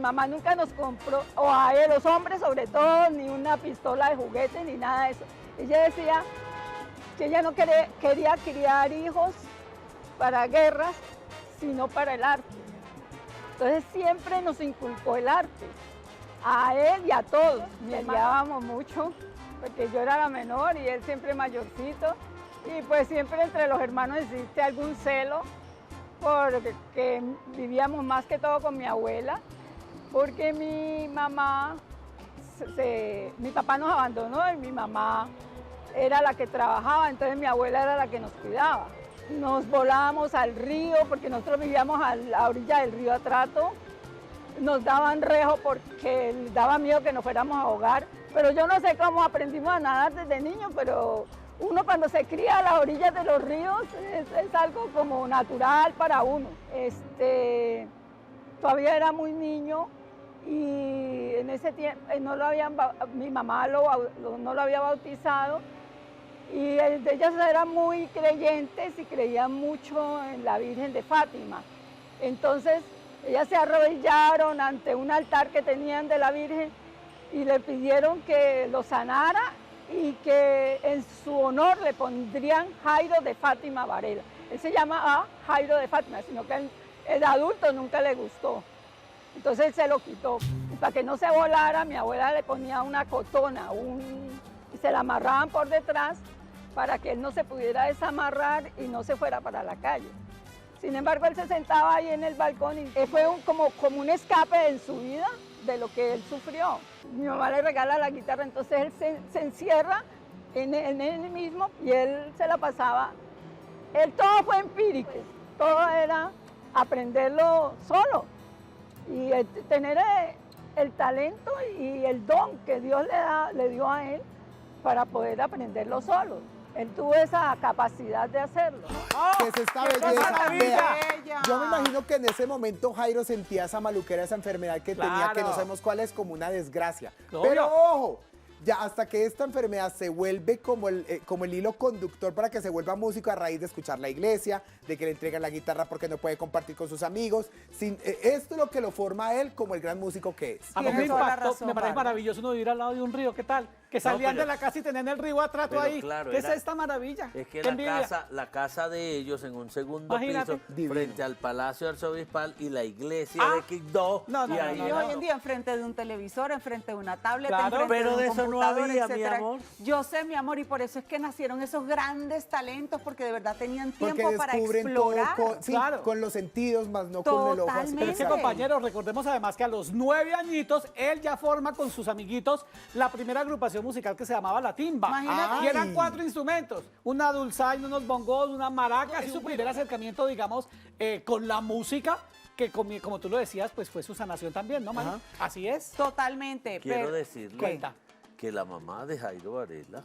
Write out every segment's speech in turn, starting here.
mamá nunca nos compró, o a él, los hombres sobre todo, ni una pistola de juguete, ni nada de eso. Ella decía que ella no quería criar hijos para guerras, sino para el arte. Entonces siempre nos inculcó el arte, a él y a todos. Peleábamos mucho, porque yo era la menor y él siempre mayorcito. Y pues siempre entre los hermanos existe algún celo, porque vivíamos más que todo con mi abuela, porque mi mamá, mi papá nos abandonó y mi mamá era la que trabajaba, entonces mi abuela era la que nos cuidaba. Nos volábamos al río, porque nosotros vivíamos a la orilla del río Atrato, nos daban rejo porque les daba miedo que nos fuéramos a ahogar, pero yo no sé cómo aprendimos a nadar desde niños, pero uno cuando se cría a las orillas de los ríos es algo como natural para uno. Todavía era muy niño y en ese tiempo mi mamá no lo había bautizado y ellas eran muy creyentes y creían mucho en la Virgen de Fátima. Entonces ellas se arrodillaron ante un altar que tenían de la Virgen y le pidieron que lo sanara y que en su honor le pondrían Jairo de Fátima Varela. Él se llama Jairo de Fátima, sino que el adulto nunca le gustó. Entonces él se lo quitó. Y para que no se volara, mi abuela le ponía una cotona y se la amarraban por detrás para que él no se pudiera desamarrar y no se fuera para la calle. Sin embargo, él se sentaba ahí en el balcón y fue como un escape en su vida de lo que él sufrió. Mi mamá le regala la guitarra, entonces él se encierra en él mismo y él se la pasaba. Todo fue empírico, todo era aprenderlo solo y tener el talento y el don que Dios le dio a él para poder aprenderlo solo. Él tuvo esa capacidad de hacerlo. ¿Qué es esta belleza? Vea, yo me imagino que en ese momento Jairo sentía esa maluquera, esa enfermedad que tenía, que no sabemos cuál es, como una desgracia. Pero ojo, ya hasta que esta enfermedad se vuelve como el hilo conductor para que se vuelva músico a raíz de escuchar la iglesia, de que le entregan la guitarra porque no puede compartir con sus amigos. Esto es lo que lo forma a él como el gran músico que es. A mí me parece maravilloso uno vivir al lado de un río, ¿qué tal? Que salían de la casa y tenían el río Atrato ahí. Claro, ¿Qué es esta maravilla? Es que la casa de ellos en un segundo piso, frente al Palacio Arzobispal y la iglesia de Quibdó. Y hoy en día enfrente de un televisor, enfrente de una tablet, enfrente pero de de un eso no computador, había, etcétera. mi amor. Yo sé, mi amor, y por eso es que nacieron esos grandes talentos, porque de verdad tenían tiempo porque para descubren explorar. todo con los sentidos, más no con el ojo. Totalmente. Pero es que, compañeros, recordemos además que a los 9 añitos, él ya forma con sus amiguitos la primera agrupación musical que se llamaba La Timba. Imagínate. Y eran 4 instrumentos, una dulzaina, unos bongos, una maraca. Es su primer acercamiento, digamos, con la música, que como tú lo decías, pues fue su sanación también, ¿no, Mari? Así es. Totalmente. Quiero decirle Cuenta. que la mamá de Jairo Varela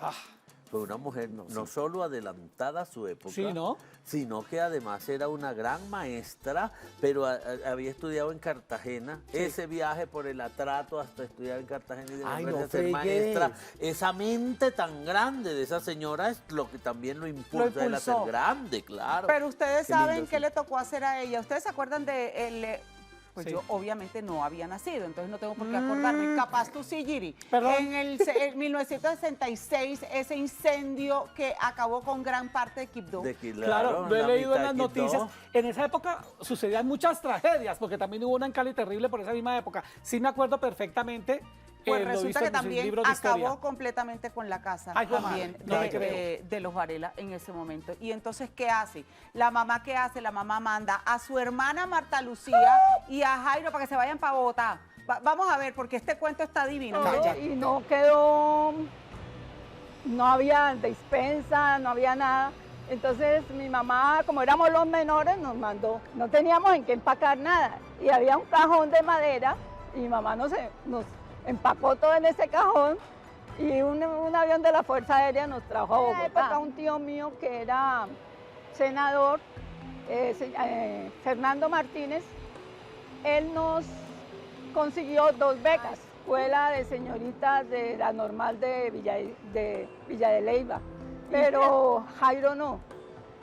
fue una mujer no solo adelantada a su época, Sí, ¿no? sino que además era una gran maestra, pero había estudiado en Cartagena. Ese viaje por el Atrato hasta estudiar en Cartagena y de ser maestra. Esa mente tan grande de esa señora es lo que también lo impulsa a él a ser grande, claro. Pero ustedes Qué saben lindo, qué sí. le tocó hacer a ella. ¿Ustedes se acuerdan de él? Pues Sí. yo obviamente no había nacido, entonces no tengo por qué acordarme. Capaz tú sí, Giri. Perdón. En 1966, ese incendio que acabó con gran parte de Quibdó. Claro, lo he la leído en mitad las Quibdó. noticias. En esa época sucedían muchas tragedias, porque también hubo una en Cali terrible por esa misma época. Sí me acuerdo perfectamente. Pues lo resulta visto que en sus también libros de historia. acabó completamente con la casa Ay, también no me creo. de los Varela en ese momento. Y entonces, ¿qué hace? La mamá, ¿qué hace? La mamá manda a su hermana Marta Lucía y a Jairo para que se vayan para Bogotá. Vamos a ver, porque este cuento está divino. Y no quedó, no había despensa, no había nada. Entonces mi mamá, como éramos los menores, nos mandó. No teníamos en qué empacar nada. Y había un cajón de madera y mi mamá nos empacó todo en ese cajón y un avión de la Fuerza Aérea nos trajo a Bogotá. En esa época un tío mío que era senador, Fernando Martínez, él nos consiguió 2 becas, escuela de señoritas de la normal de Villa de Leyva, pero Jairo no,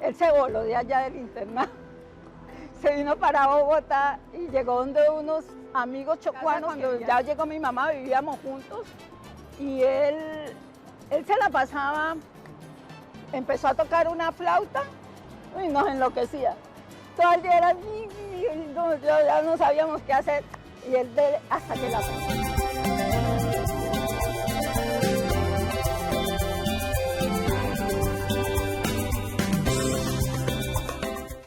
él se voló de allá del internado, se vino para Bogotá y llegó donde unos amigos chocuanos, cuando ya llegó mi mamá, vivíamos juntos, y él se la pasaba, empezó a tocar una flauta y nos enloquecía. Todo el día era, ya no sabíamos qué hacer, y él hasta que la